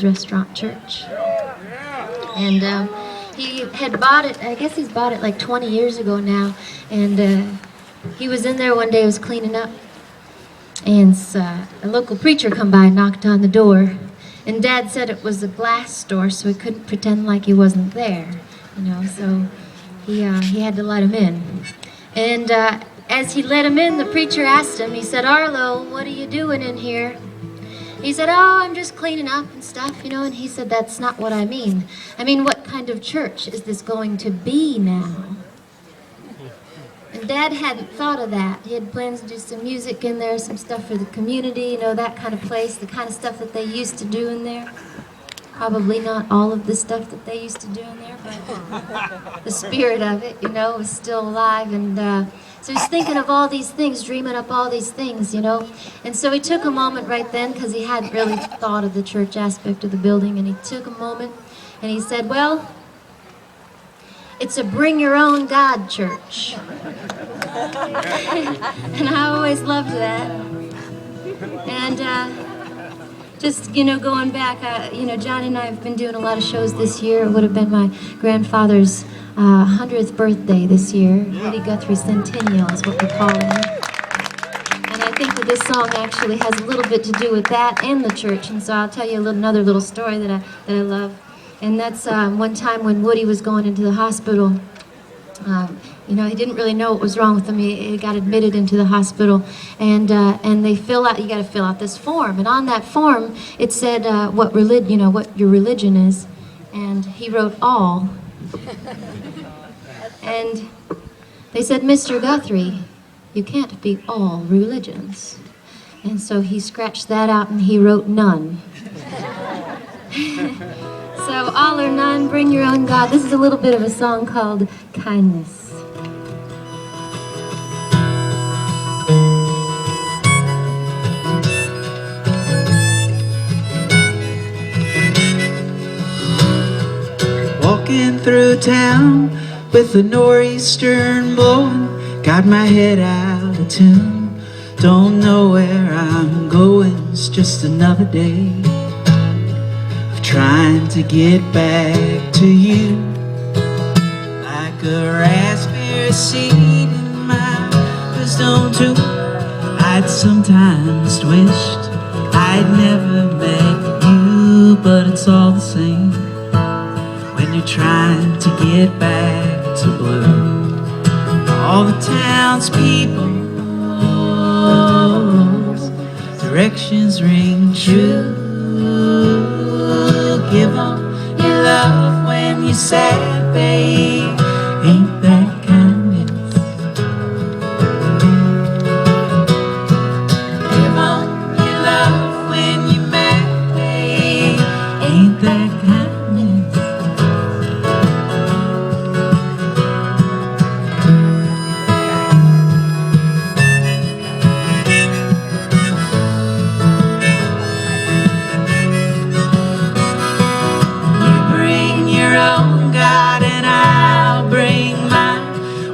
Restaurant Church. And he had bought it, I guess he's bought it like 20 years ago now. And he was in there one day, he was cleaning up. And a local preacher come by and knocked on the door. And Dad said it was a glass store, so he couldn't pretend like he wasn't there. You know, so he had to let him in. And as he let him in, the preacher asked him, he said, "Arlo, what are you doing in here?" He said, "Oh, I'm just cleaning up and stuff, you know." And he said, "That's not what I mean. I mean, what kind of church is this going to be now?" And Dad hadn't thought of that. He had plans to do some music in there, some stuff for the community, you know, that kind of place, the kind of stuff that they used to do in there. Probably not all of the stuff that they used to do in there, but the spirit of it, you know, was still alive. And so he's thinking of all these things, dreaming up all these things, you know. And so he took a moment right then, because he hadn't really thought of the church aspect of the building, and he took a moment and he said, "Well, it's a bring your own God church." And I always loved that. And just, you know, going back, you know, Johnny and I have been doing a lot of shows this year. It would have been my grandfather's 100th birthday this year. Woody Guthrie Centennial is what we call him. And I think that this song actually has a little bit to do with that and the church. And so I'll tell you another little story that I love. And that's one time when Woody was going into the hospital. You know, he didn't really know what was wrong with him. He got admitted into the hospital, and they you got to fill out this form, and on that form it said what your religion is, and he wrote all, and they said, "Mr. Guthrie, you can't be all religions," and so he scratched that out and he wrote none. So all or none, bring your own God. This is a little bit of a song called Kindness. Walking through town with a nor'easter blowing, got my head out of tune. Don't know where I'm going, it's just another day of trying to get back to you. Like a raspberry seed in my wisdom too, I'd sometimes wished I'd never met you, but it's all the same when you're trying to get back to blue. All the townspeople's directions ring true. Give them your love when you're sad, babe. Ain't that kindness? Give them your love when you're mad, babe. Ain't that kindness?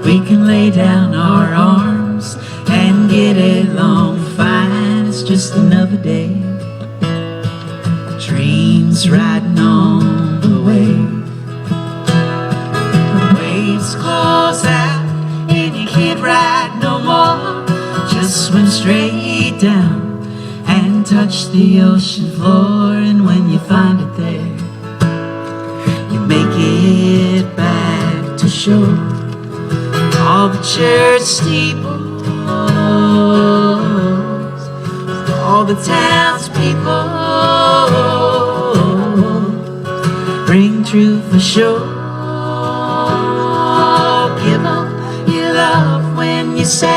We can lay down our arms and get along fine. It's just another day. Dreams riding on the wave. The waves close out and you can't ride no more. Just swim straight down and touch the ocean floor. And when you find it there, you make it back to shore. All the church steeples, all the townspeople ring true for sure. Give them your love when you're sad.